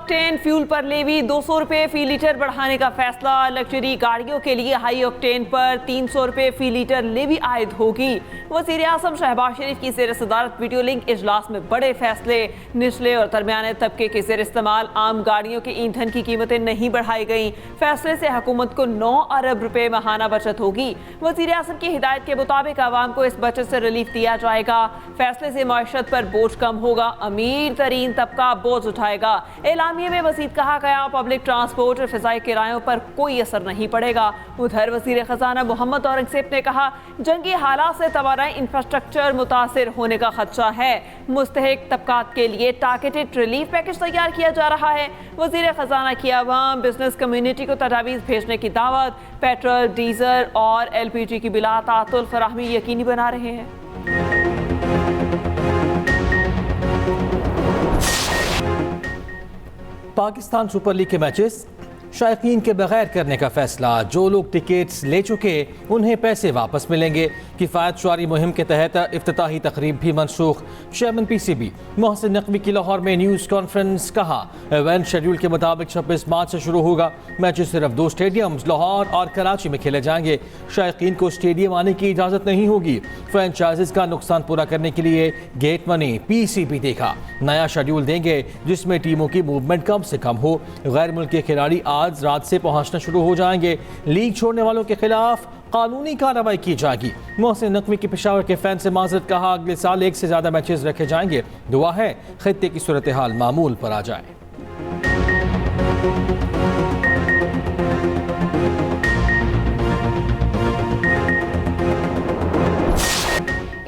Octane fuel पर levy 200 रुपये फी litre बढ़ाने का फैसला। लग्जरी गाड़ियों के लिए हाई ऑक्टेन पर 300 रुपये फी लीटर लेवी आयद होगी। वज़ीर आज़म शहबाज शरीफ की ज़ेर सदारत वीडियो लिंक इजलास में बड़े फैसले। निचले और दरमियाने तबके के ज़ेर इस्तेमाल आम गाड़ियों के ईंधन की कीमतें नहीं बढ़ाई गई। फैसले से हुकूमत को 9 अरब रुपये माहाना बचत होगी। वज़ीर आज़म की हिदायत के मुताबिक आवाम को इस बचत से रिलीफ दिया जाएगा। फैसले से मईशत पर बोझ कम होगा, अमीर तरीन तबका बोझ उठाएगा। एलामिये में मज़ीद कहा गया, पब्लिक ट्रांसपोर्ट और फ़िज़ाई किरायों पर कोई असर नहीं पड़ेगा। उधर वज़ीर ख़जाना मोहम्मद औरंगज़ेब ने कहा, जंगी हालात से तवानाई इंफ्रास्ट्रक्चर मुतासिर होने का खदशा है। मुस्तहिक तबकात के लिए टारगेटेड रिलीफ पैकेज तैयार किया जा रहा है। वज़ीर ख़जाना की आवाम बिजनेस कम्युनिटी को तजावीज़ भेजने की दावत। पेट्रोल, डीजल और LPG की बिला तातुल फराहमी यकीनी बना रहे हैं। पाकिस्तान सुपर लीग के मैचेस शायकीन के बगैर करने का फैसला। जो लोग टिकट्स ले चुके उन्हें पैसे वापस मिलेंगे। किफ़ायत शुआरी मुहिम के तहत इफ्तिताही तकरीब भी मनसूख। चेयरमैन PCB मोहसिन नकवी की लाहौर में न्यूज़ कॉन्फ्रेंस। कहा, इवेंट शेड्यूल के मुताबिक 26 मार्च से शुरू होगा। मैचेस सिर्फ 2 स्टेडियम्स लाहौर और कराची में खेले जाएंगे। शायकीन को स्टेडियम आने की इजाज़त नहीं होगी। फ्रेंचाइजीज का नुकसान पूरा करने के लिए गेट मनी PCB देगा। नया शेड्यूल देंगे जिसमें टीमों की मूवमेंट कम से कम हो। गैर मुल्की खिलाड़ी आज रात से पहुंचना शुरू हो जाएंगे। लीग छोड़ने वालों के खिलाफ कानूनी कार्रवाई की जाएगी। मोहसिन नकवी की पेशावर के फैन से माजरत। कहा, अगले साल 1 से ज्यादा मैचेस रखे जाएंगे। दुआ है खित्ते की सूरत हाल मामूल पर आ जाए।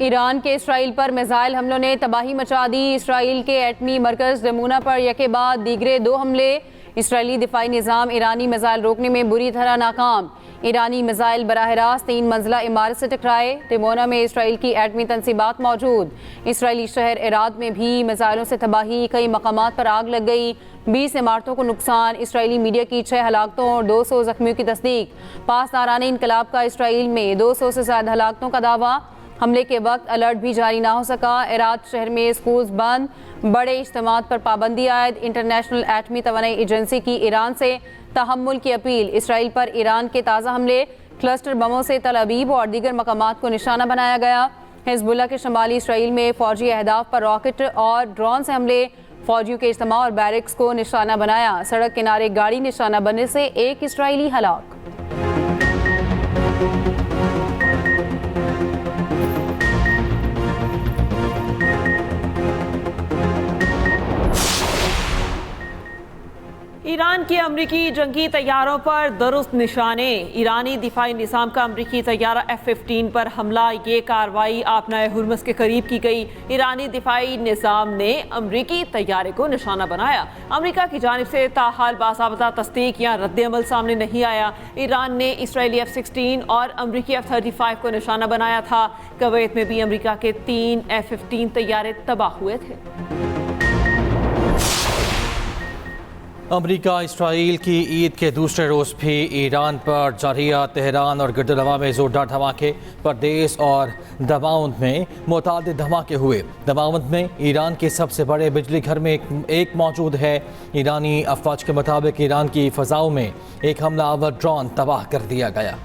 ईरान के इसराइल पर मिसाइल हमलों ने तबाही मचा दी। इसराइल के एटमी मरकज रमूना पर यके बाद दीगरे 2 हमले। इसराइली दिफाई निज़ाम ईरानी मिसाइल रोकने में बुरी तरह नाकाम। ईरानी मिसाइल बराह रास्त 3 मंजिला इमारत से टकराए। रिमोना में इसराइल की एटमी तनसीबात मौजूद। इसराइली शहर इराद में भी मिसाइलों से तबाही, कई मकामात पर आग लग गई। 20 इमारतों को नुकसान। इसराइली मीडिया की 6 हलाकतों और 200 जख्मियों की तस्दीक। पासदाराने इनकलाब का इसराइल में 200 से ज्यादा हलाकतों का दावा। हमले के वक्त अलर्ट भी जारी ना हो सका। इराद शहर में स्कूल्स बंद। बड़े इज्तिमात पर पाबंदी आयद। इंटरनेशनल एटमी तवानाई एजेंसी की ईरान से तहम्मुल की अपील। इसराइल पर ईरान के ताज़ा हमले, क्लस्टर बमों से तल अबीब और दीगर मकामात को निशाना बनाया गया। हिजबुल्लाह के शमाली इसराइल में फौजी अहदाफ पर रॉकेट और ड्रोन से हमले। फौजियों के इज्तिमा और बैरिक्स को निशाना बनाया। सड़क किनारे गाड़ी निशाना बनने से 1 इसराइली हलाक। ईरान के अमरीकी जंगी तैयारों पर दुरुस्त निशाने। ईरानी दिफाई निज़ाम का अमरीकी तैयारा F-15 पर हमला। ये कार्रवाई आपनाए हुर्मस के करीब की गई। ईरानी दिफाई निज़ाम ने अमरीकी तैयारे को निशाना बनाया। अमरीका की जानिब से ताहाल बाज़ाबता तस्दीक या रद्द-ए-अमल सामने नहीं आया। ईरान ने इसराइली F-16 और अमरीकी F-35 को निशाना बनाया था। कुवैत में भी अमरीका के 3 F-15 तैयारे तबाह हुए थे। अमरीका इसराइल की ईद के दूसरे रोज़ भी ईरान पर जारिया, तेहरान और गिरदलवा में जोरदार धमाके। परदेस और दमाउंद में मुतादिद धमाके हुए। दमाउंद में ईरान के सबसे बड़े बिजली घर में एक मौजूद है। ईरानी अफवाज के मुताबिक ईरान की फ़ज़ाओं में एक हमलावर ड्रोन तबाह कर दिया गया।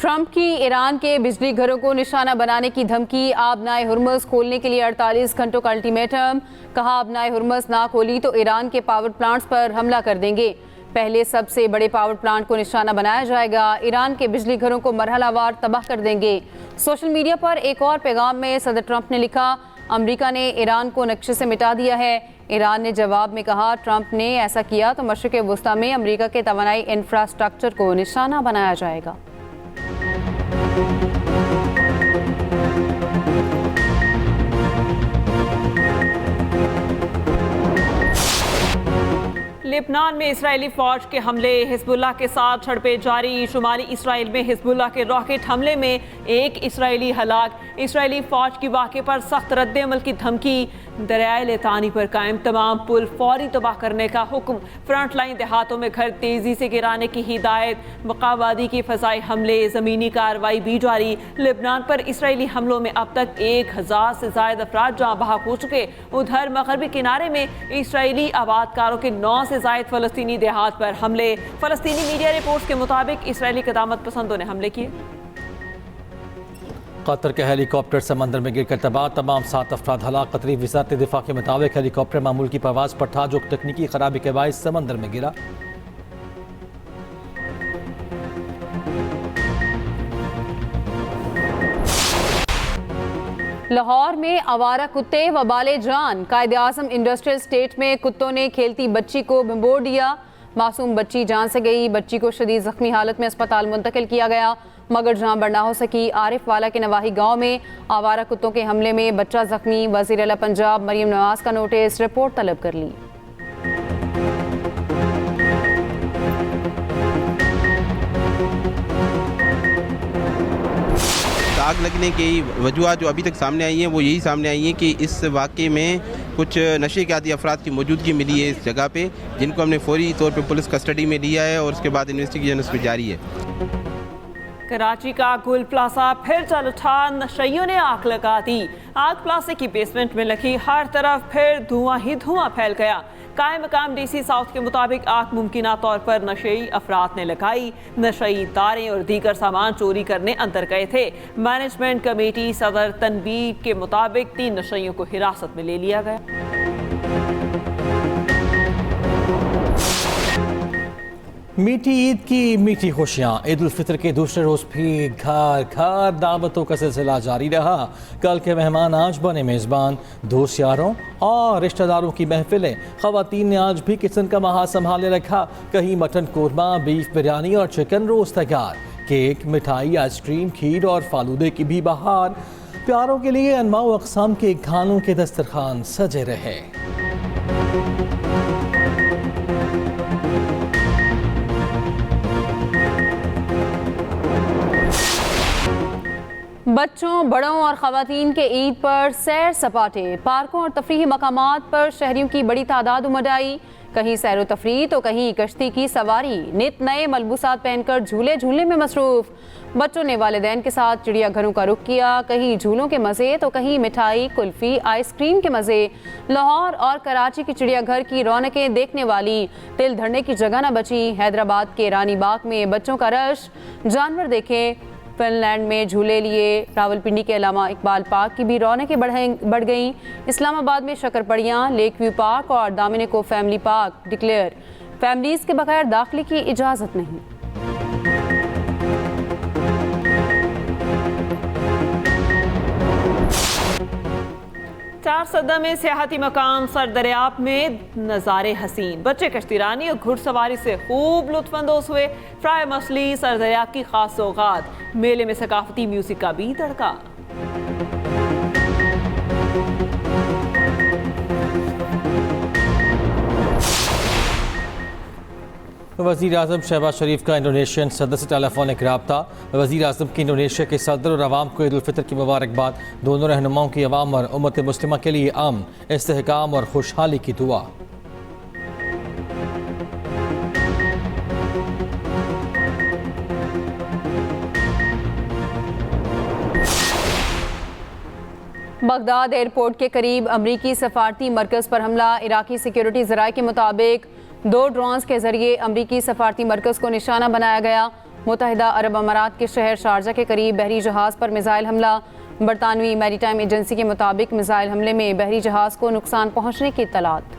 ट्रंप की ईरान के बिजली घरों को निशाना बनाने की धमकी। आबनाए हुर्मुज़ खोलने के लिए 48 घंटों का अल्टीमेटम। कहा, आबनाए हुर्मुज़ ना खोली तो ईरान के पावर प्लांट्स पर हमला कर देंगे। पहले सबसे बड़े पावर प्लांट को निशाना बनाया जाएगा। ईरान के बिजली घरों को मरहलावार तबाह कर देंगे। सोशल मीडिया पर एक और पैगाम में सदर ट्रंप ने लिखा, अमरीका ने ईरान को नक्शे से मिटा दिया है। ईरान ने जवाब में कहा, ट्रंप ने ऐसा किया तो मशरिक़ वुस्ता में अमरीका के तवानाई इंफ्रास्ट्रक्चर को निशाना बनाया जाएगा। लेबनान में इजरायली फौज के हमले। हिजबुल्लाह के साथ झड़पें जारी। शुमाली इसराइल में हिजबुल्लाह के रॉकेट हमले में 1 इसराइली हलाक। इसराइली फौज की वाक़े पर सख्त रद्द-ए-अमल की धमकी। दरियाए लेतानी पर कायम तमाम पुल फौरी तबाह करने का हुक्म। फ्रंट लाइन देहातों में घर तेजी से गिराने की हिदायत। मकावादी की फ़ज़ाई हमले, ज़मीनी कार्रवाई भी जारी। लेबनान पर इसराइली हमलों में अब तक 1000 से ज़ायद अफराद जहाँ बहक हो चुके। उधर मगरबी किनारे में इसराइली आबादकारों के 9 से ज़ायद फ़लस्तीनी देहात पर हमले। फ़लस्तीनी मीडिया रिपोर्ट्स के मुताबिक इसराइली क़दामत पसंदों ने हमले किए। कतर के हेलीकॉप्टर समंदर में गिरकर तबाह, तमाम 7 अफराद हलाक। कतरी वज़ारत दिफा के मुताबिक हेलीकॉप्टर मामूल की परवाज़ पर था जो तकनीकी खराबी के बायस समंदर में गिरा। लाहौर में आवारा कुत्ते वबाले जान। कायदे आज़म इंडस्ट्रियल स्टेट में कुत्तों ने खेलती बच्ची को भिगो दिया। मासूम बच्ची जान से गई। बच्ची को शदीद जख्मी हालत में अस्पताल मुंतकिल किया गया, मगर जहां बढ़ ना हो सकी। आरिफ वाला के नवाही गांव में आवारा कुत्तों के हमले में बच्चा जख्मी। वज़ीर आला पंजाब मरियम नवाज का नोटिस, रिपोर्ट तलब कर ली। आग लगने की वजूहत जो अभी तक सामने आई हैं वो यही सामने आई हैं कि इस वाक़े में कुछ नशे के आदी अफराद की मौजूदगी मिली है इस जगह पे, जिनको हमने फौरी तौर पे पुलिस कस्टडी में लिया है और उसके बाद इन्वेस्टिगेशन उसमें जारी है। कराची का गुल प्लाजा फिर जल उठा, नशइयों ने आग लगा दी। आग प्लाजे की बेसमेंट में लगी, हर तरफ फिर धुआं ही धुआं फैल गया। कायम मकाम DC साउथ के मुताबिक आग मुमकिना तौर पर नशई अफराद ने लगाई। नशई तारें और दीगर सामान चोरी करने अंदर गए थे। मैनेजमेंट कमेटी सदर तनवीर के मुताबिक 3 नशइयों को हिरासत में ले लिया गया। मीठी ईद की मीठी खुशियाँ। ईद उल फितर के दूसरे रोज़ भी घर घर दावतों का सिलसिला जारी रहा। कल के मेहमान आज बने मेज़बान। दोस्त यारों और रिश्तेदारों की महफिलें। ख़वातीन ने आज भी किचन का महा संभाले रखा। कहीं मटन कोरमा, बीफ बिरयानी और चिकन रोस्ट तैयार। केक, मिठाई, आइसक्रीम, खीर और फालूदे की भी बहार। प्यारों के लिए अनवाउ अक़साम के खानों के दस्तरखान सजे रहे। बच्चों, बड़ों और ख़वातीन के ईद पर सैर सपाटे। पार्कों और तफरीही मकामात पर शहरियों की बड़ी तादाद उमड़ आई। कहीं सैर व तफरीह तो कहीं कश्ती की सवारी। नित नए मलबूसात पहनकर झूले झूलने में मसरूफ। बच्चों ने वालिदैन के साथ चिड़ियाघरों का रुख किया। कहीं झूलों के मज़े तो कहीं मिठाई, कुल्फ़ी, आइसक्रीम के मज़े। लाहौर और कराची की चिड़ियाघर की रौनकें देखने वाली तिल धरने की जगह न बची। हैदराबाद के रानी बाग में बच्चों का रश। जानवर देखें, फिनलैंड में झूले लिए। रावलपिंडी के अलामा इकबाल पार्क की भी रौनकें बढ़ गईं। इस्लामाबाद में शक्करपड़ियाँ, लेक व्यू पार्क और दामिनिको फैमिली पार्क डिक्लेयर। फैमिलीज़ के बगैर दाखिले की इजाज़त नहीं। चार सदा में सियाहती मकाम सर दरियाब में नज़ारे हसीन। बच्चे कश्तीरानी और घुड़सवारी से खूब लुत्फानंदोज हुए। फ्राई मछली सर दरियाब की खास सौगात। मेले में सकाफती म्यूजिक का भी तड़का। वज़ीर आज़म शहबाज शरीफ का इंडोनेशियन सदर से टेलीफोनिक रब्ता। वज़ीर आज़म की इंडोनेशिया के सदर और आवाम को ईद उल फितर की मुबारकबाद। दोनों रहनुमाओं की अवाम और उम्मत मुस्लिमा के लिए अमन, इस्तेहकाम और खुशहाली की दुआ। बगदाद एयरपोर्ट के करीब अमरीकी सफारती मरकज़ पर हमला। इराकी सिक्योरिटी ज़राए के मुताबिक 2 ड्रोन्स के जरिए अमरीकी सफारती मरकज़ को निशाना बनाया गया। मुत्तहिदा अरब अमारात के शहर शारजा के करीब बहरी जहाज़ पर मिसाइल हमला। बरतानवी मैरीटाइम एजेंसी के मुताबिक मिसाइल हमले में बहरी जहाज़ को नुकसान पहुँचने की इत्तलात।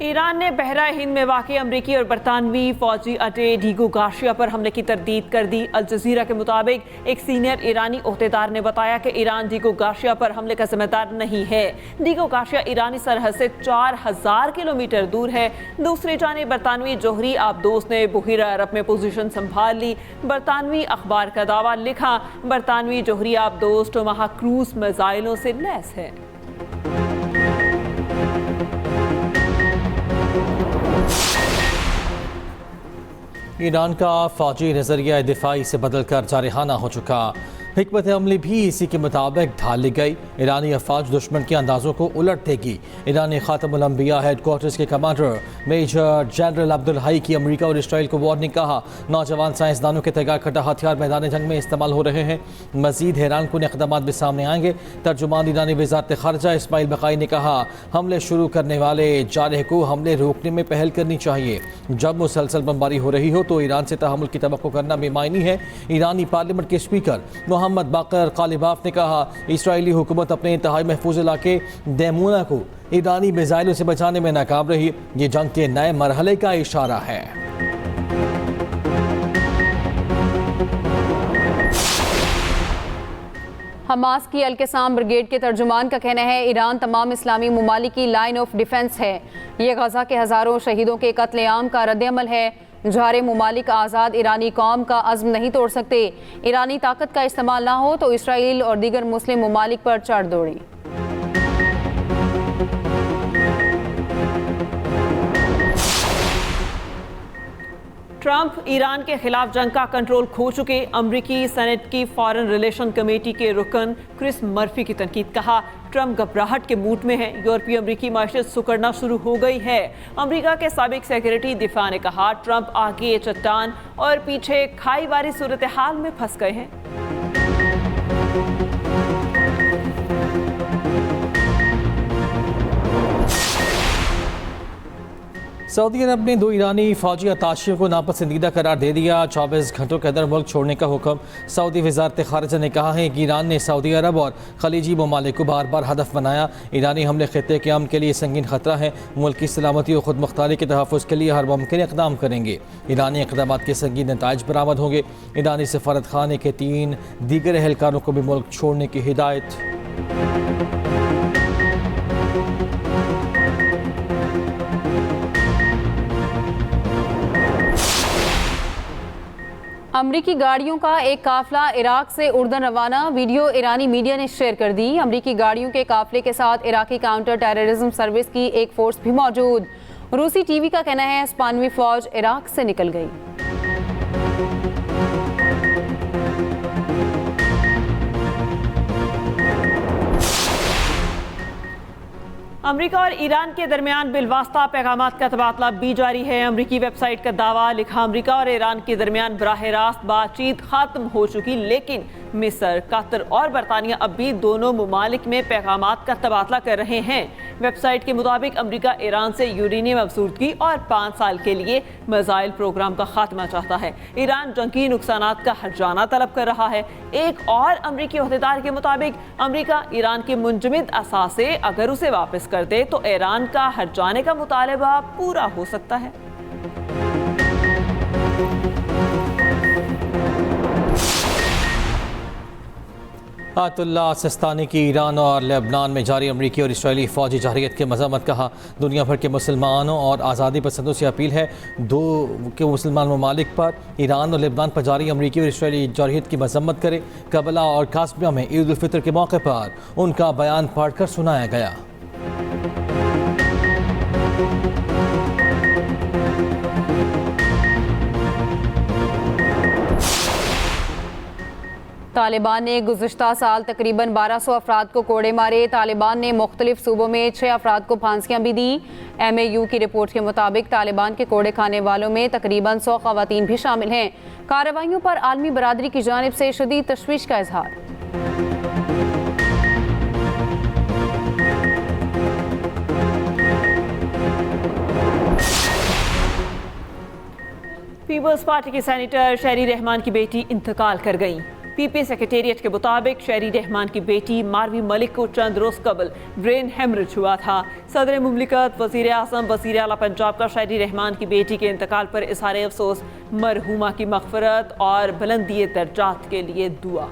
ईरान ने बहरा हिंद में वाक़ई अमरीकी और बरतानवी फौजी अड्डे डीगो गार्शिया पर हमले की तरदीद कर दी। अल जज़ीरा के मुताबिक एक सीनियर ईरानी ओहदेदार ने बताया कि ईरान डीगो गार्शिया पर हमले का जिम्मेदार नहीं है। डीगो गार्शिया ईरानी सरहद से 4000 किलोमीटर दूर है। दूसरी जानिब बरतानवी जोहरी आबदोस ने बुहिरा अरब में पोजीशन संभाल ली। बरतानवी अखबार का दावा लिखा, बरतानवी जोहरी आबदोस टोमाहा क्रूज मिसाइलों से लैस है। ईरान का फौजी नजरिया दिफाई से बदलकर जारहाना हो चुका। हिकमत अमली भी इसी के मुताबिक ढाल ली गई। ईरानी अफवाज दुश्मन के अंदाजों को उलट देगी। ईरानी खातमुल अंबिया हेडक्वार्टर्स के कमांडर मेजर जनरल अब्दुल हई की अमेरिका और इसराइल को वार्निंग। कहा नौजवान साइंसदानों के तैयार करदा हथियार मैदान जंग में इस्तेमाल हो रहे हैं। मजीद हैरान कुन इक़दामात भी सामने आएंगे। तर्जुमान ईरानी वज़ारत ख़ारजा इस्माइल बक़ाई ने कहा हमले शुरू करने वाले जारह को हमले रोकने में पहल करनी चाहिए। जब मुसलसल बमबारी हो रही हो तो ईरान से तहम्मुल की तवक्को करना बेमायनी है। ईरानी पार्लियामेंट के स्पीकर मोहम्मद बाकर कालिबाफ ने कहा इसराइली हुकूमत अपने इंतहाई महफूज इलाके देमूना को ईरानी मिसाइलों से बचाने में नाकाम रही। ये जंग के नए मरहले का इशारा है। हमास की अल-क़साम ब्रिगेड के तर्जुमान का कहना है ईरान तमाम इस्लामी ममालिक की लाइन ऑफ डिफेंस है। ये गजा के हज़ारों शहीदों के कत्लेआम का रद्द-ए-अमल है। जारे मुमालिक आज़ाद ईरानी कौम का अज़्म नहीं तोड़ सकते। ईरानी ताकत का इस्तेमाल ना हो तो इसराइल और दीगर मुस्लिम ममालिक पर चढ़ दौड़ी। ट्रंप ईरान के खिलाफ जंग का कंट्रोल खो चुके। अमरीकी सेनेट की फॉरेन रिलेशन कमेटी के रुकन क्रिस मर्फी की तनकीद। कहा ट्रंप घबराहट के मूड में है। यूरोपीय अमरीकी माशरत सुकड़ना शुरू हो गई है। अमरीका के साबिक सेक्रेटरी दिफा ने कहा ट्रंप आगे चट्टान और पीछे खाई वाली सूरत हाल में फंस गए हैं। सऊदी अरब ने 2 ईरानी फौजी अताशियों को नापसंदीदा करार दे दिया। 24 घंटों के अंदर मुल्क छोड़ने का हुक्म। सऊदी वज़ारत ख़ारिजा ने कहा है कि ईरान ने सऊदी अरब और खलीजी ममालिक को बार बार हदफ बनाया। ईरानी हमले खित्ते के अमन के लिए संगीन खतरा है। मुल्क की सलामती और खुद मुख्तारी के तहफ़्फ़ुज़ के लिए हर मुमकिन इक़दाम करेंगे। ईरानी इक़दामात के संगीन नताइज बरामद होंगे। ईरानी सफारत खाने के 3 दीगर एहलकारों को भी मुल्क छोड़ने की हिदायत। अमरीकी गाड़ियों का एक काफिला इराक से उर्दन रवाना। वीडियो ईरानी मीडिया ने शेयर कर दी। अमरीकी गाड़ियों के काफिले के साथ इराकी काउंटर टेररिज्म सर्विस की एक फोर्स भी मौजूद। रूसी टीवी का कहना है स्पेनवी फौज इराक से निकल गई। अमरीका और ईरान के दरमियान बिलवास्ता पैगामात का तबादला भी जारी है। अमरीकी वेबसाइट का दावा। लिखा अमरीका और ईरान के दरमियान बराह रास्त बातचीत खत्म हो चुकी, लेकिन मिस्र, कतर और बरतानिया अब भी दोनों ममालिक में पैगामात का तबादला कर रहे हैं। वेबसाइट के मुताबिक अमरीका ईरान से यूरेनियम अफसुर्दगी और 5 साल के लिए मिसाइल प्रोग्राम का खात्मा चाहता है। ईरान जंगी नुकसानात का हर्जाना तलब कर रहा है। एक और अमरीकी अहदेदार के मुताबिक अमरीका ईरान के मुंजमद असासे अगर उसे वापस कर दे तो ईरान का हर्जाने का मुतालबा पूरा हो सकता है। आयतुल्ला सिस्तानी की ईरान और लेबनान में जारी अमरीकी और इसराइली फौजी जारहियत की मज़म्मत। कहा दुनिया भर के मुसलमानों और आज़ादी पसंदों से अपील है दो के मुसलमान ममालिक पर ईरान और लेबनान पर जारी अमरीकी और इसराइली जारहियत की मज़म्मत करें। करबला और कास्बिया में ईद उल फितर के मौके पर उनका बयान पढ़कर सुनाया गया। तालिबान ने गुज़िश्ता साल तकरीबन 1200 अफराद को कोड़े मारे। तालिबान ने मुख्तलिफ सूबों में 6 अफराद को फांसियां भी दी। MAU की रिपोर्ट के मुताबिक तालिबान के कोड़े खाने वालों में तकरीबन 100 ख़वातीन भी शामिल हैं। कार्रवाइयों पर आलमी बरादरी की जानिब से शदीद तशवीश का इजहार। पीपल्स पार्टी की सेनेटर शहरी रहमान की बेटी इंतकाल कर गई। PP सेक्रेटेरिएट के मुताबिक शहरी रहमान की बेटी मारवी मलिक को चंद रोज कबल ब्रेन हेमरेज हुआ था। सदर मुमलिकत, वज़ीर आज़म, वज़ीर आला पंजाब का शहरी रहमान की बेटी के इंतकाल पर इज़हार अफसोस, मरहूमा की मग़फ़िरत और बुलंदी दर्जात के लिए दुआ।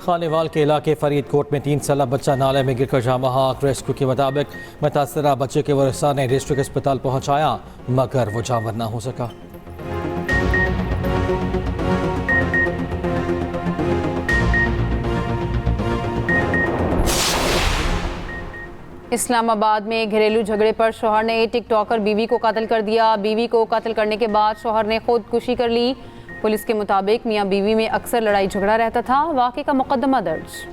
खानेवाल के इलाके फरीदकोट में 3 साला बच्चा नाले में गिरकर जाम बहक। रेस्क्यू के मुताबिक मुतासरा बच्चे के वारिसा ने डिस्ट्रिक्ट अस्पताल पहुंचाया मगर वो जामर ना हो सका। इस्लामाबाद में घरेलू झगड़े पर शौहर ने टिकटॉकर बीवी को कत्ल कर दिया। बीवी को कत्ल करने के बाद शौहर ने खुदकुशी कर ली। पुलिस के मुताबिक मियां बीवी में अक्सर लड़ाई झगड़ा रहता था। वाक़े का मुकदमा दर्ज।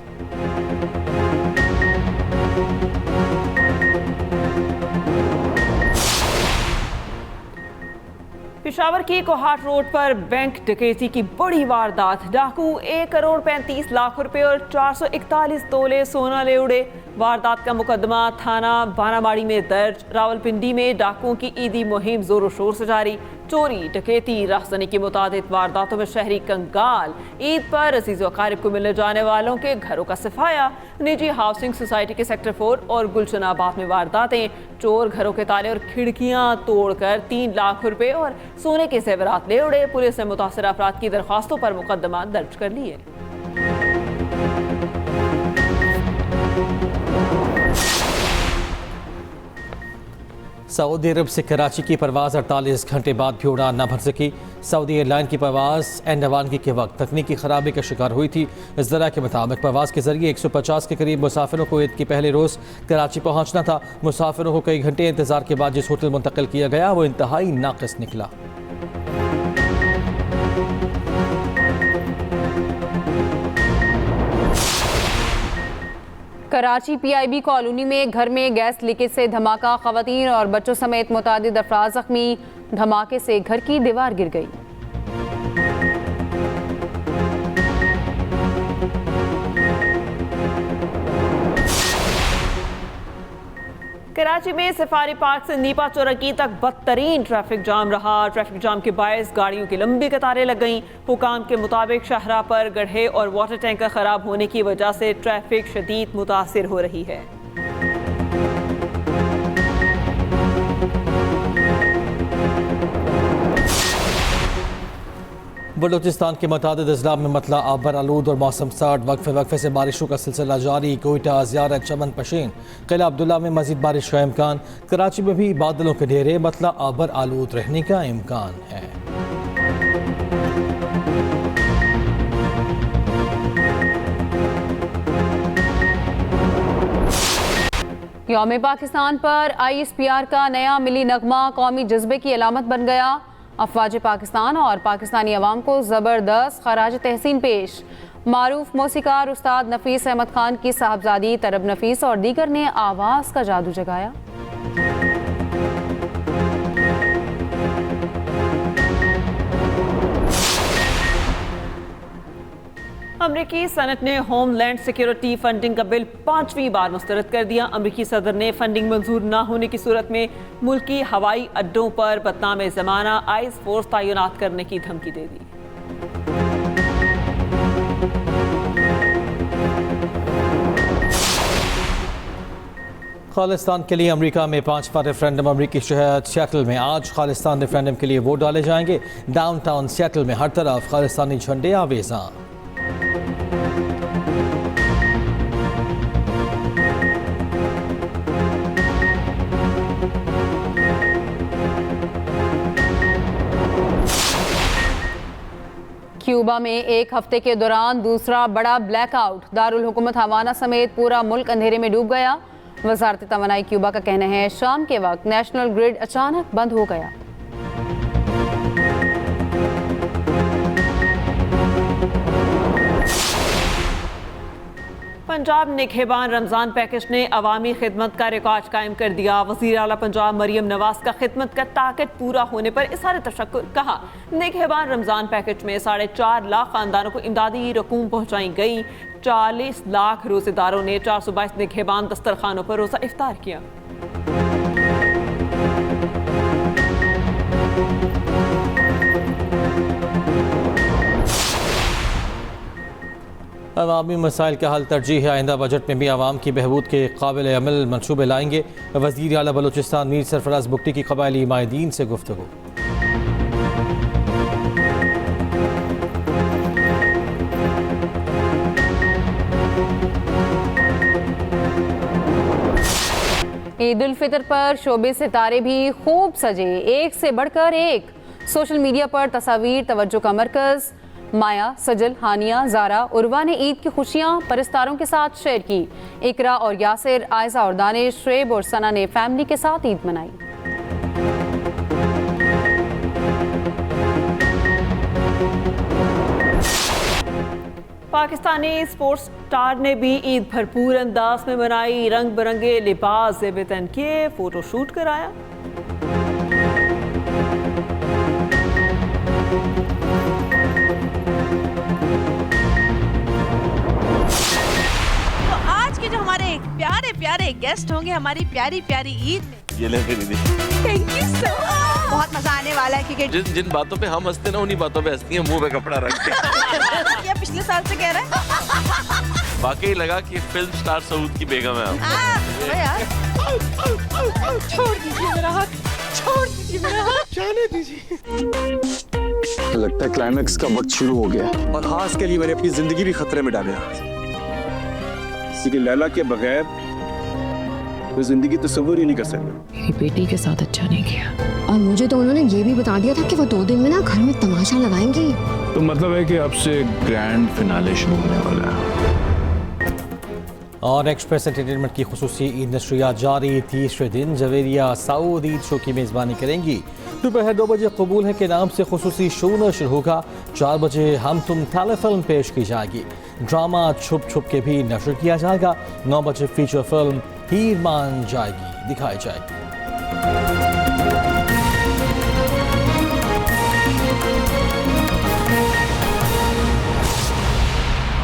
पेशावर की कोहाट रोड पर बैंक डकैती की बड़ी वारदात। डाकू 1 करोड़ 35 लाख रुपए और 441 तोले सोना ले उड़े। वारदात का मुकदमा थाना बानाबाड़ी में दर्ज। रावलपिंडी में डाकुओं की ईदी मुहिम जोरों शोर से जारी। चोरी, डकैती, राहजनी की मुतादिद वारदातों में शहरी कंगाल। ईद पर अजीज़ व अकारिब को मिलने जाने वालों के घरों का सफाया। निजी हाउसिंग सोसाइटी के सेक्टर 4 और गुलशनाबाद में वारदातें। चोर घरों के ताले और खिड़कियां तोड़कर 3 लाख रुपए और सोने के जेवरात ले उड़े। पुलिस ने मुतासर अफराद की दरख्वास्तों पर मुकदमा दर्ज कर लिए। सऊदी अरब से कराची की परवाज़ 48 घंटे बाद भी उड़ान न भर सकी। सऊदी एयरलाइन की परवाज़ एंड रवानगी के वक्त तकनीकी खराबी का शिकार हुई थी। इस ज़रा के मुताबिक परवाज़ के जरिए 150 के करीब मुसाफिरों को ईद के पहले रोज़ कराची पहुँचना था। मुसाफिरों को कई घंटे इंतज़ार के बाद जिस होटल मुंतकिल किया गया वो इंतहाई नाक़िस निकला। कराची PIB कॉलोनी में घर में गैस लीकेज से धमाका। खवातीन और बच्चों समेत मुतादिद अफराद जख्मी। धमाके से घर की दीवार गिर गई। कराची में सफारी पार्क से नीपा चौरकी तक बदतरीन ट्रैफिक जाम रहा। ट्रैफिक जाम के बायस गाड़ियों की लंबी कतारें लग गईं। हुकाम के मुताबिक शाहराह पर गड्ढे और वाटर टैंकर खराब होने की वजह से ट्रैफिक शदीद मुतासिर हो रही है। बलूचिस्तान के मुतादिद अजला में मतला आबर आलूद और मौसम सर्द। वक्फे वक्फे से बारिशों का सिलसिला जारी। कोयटा, ज़ियारत, चमन पशीन, किला अब्दुल्ला में मजीद बारिश का इम्कान। कराची में भी बादलों के ढेरे, मतला आबर आलूद रहने का इम्कान है। यौम पाकिस्तान पर ISPR का नया मिली नगमा कौमी जज्बे की अलामत बन गया। अफवाज पाकिस्तान और पाकिस्तानी अवाम को ज़बरदस्त खराज तहसीन पेश। मारूफ मौसीकार उस्ताद नफीस अहमद खान की साहबजादी तरब नफीस और दीगर ने आवाज़ का जादू जगाया। अमरीकी सनत ने होमलैंड सिक्योरिटी फंडिंग का बिल 5वीं बार मुस्तरद कर दिया। अमरीकी सदर ने फंडिंग मंजूर न होने की सूरत में मुल्की हवाई अड्डों पर बदनाम ज़माना आइस फोर्स तैनात करने की धमकी दे दी। खालिस्तान के लिए अमेरिका में 5वां रेफरेंडम। अमरीकी शहर सियाटल में आज खालिस्तान रेफरेंडम के लिए वोट डाले जाएंगे। डाउनटाउन सियाटल में हर तरफ खालिस्तानी झंडे आवेज़ां। क्यूबा में एक हफ्ते के दौरान दूसरा बड़ा ब्लैकआउट। दारुल हुकूमत हवाना समेत पूरा मुल्क अंधेरे में डूब गया। वजारत तवानाई क्यूबा का कहना है शाम के वक्त नेशनल ग्रिड अचानक बंद हो गया। पंजाब निगहबान रमज़ान पैकेज ने अवामी खिदमत का रिकॉर्ड कायम कर दिया। वज़ीर आला पंजाब मरियम नवाज का खिदमत का टारगेट पूरा होने पर इज़हार तशक्कुर। कहा निगहबान रमज़ान पैकेज में 4.5 लाख खानदानों को इमदादी रकूम पहुँचाई गई। 40 लाख रोज़ेदारों ने 422 निगहबान दस्तरखानों पर रोज़ा इफ्तार किया। अवामी मसाइल का हल तरजीह है। आइंदा बजट में भी आवाम की बहबूद के काबिल अमल मनसूबे लाएंगे। वज़ीर आला बलूचिस्तान मीर सरफराज बुगटी की कबायली माहिदीन से गुफ्तगू। ईद उल फितर पर शोबे सितारे भी खूब सजे, एक से बढ़कर एक। सोशल मीडिया पर तस्वीर तवज्जो का मरकज। माया, सजल, हानिया, जारा, उर्वा ने ईद की खुशियां परस्तारों के साथ शेयर की। इकरा और यासिर, आयजा और दानिश, शुएब और सना ने फैमिली के साथ ईद मनाई। पाकिस्तानी स्पोर्ट्स स्टार ने भी ईद भरपूर अंदाज में मनाई। रंग बिरंगे लिबास ज़ेब-ए-तन किए, फोटोशूट कराया। तो आज के जो हमारे प्यारे प्यारे गेस्ट होंगे हमारी प्यारी प्यारी ईद में, ये ले मेरी दी। Thank you so much. बहुत मजा आने वाला है क्योंकि जिन बातों पे हम हंसते ना उन्हीं बातों पे हंसती हैं, मुंह पे कपड़ा रख के। ये पिछले साल से कह रहे हैं। वाकई लगा कि फिल्म स्टार सऊद की बेगम है आप। अरे यार छोड़ दीजिए मेरा हाथ, छोड़ दीजिए मेरा हाथ, जाने दीजिए। लगता है क्लाइमैक्स का वक्त शुरू हो गया और खास के लिए मैंने अपनी जिंदगी भी खतरे में डाला। किसी की लैला के बगैर तो जिंदगी तस्वीर ही नहीं कर सकते। मेरी बेटी के साथ अच्छा नहीं किया। और मुझे तो उन्होंने ये भी बता दिया था कि वो 2 दिन में ना घर में तमाशा लगाएंगी। तो मतलब है कि अब से ग्रैंड फिनाले शुरू होने वाला है। और एक्सप्रेस एंटरटेनमेंट की खुसूसी ईद नशरियात जारी। तीसरे दिन जवेरिया सऊद ईद शो की मेज़बानी करेंगी। दोपहर 2 बजे कबूल है के नाम से खुसूसी शो नशर होगा। 4 बजे हम तुम टेलीफिल्म पेश की जाएगी। ड्रामा छुप छुप के भी नशर किया जाएगा। 9 बजे फीचर फिल्म हीर मान जाएगी दिखाई जाएगी।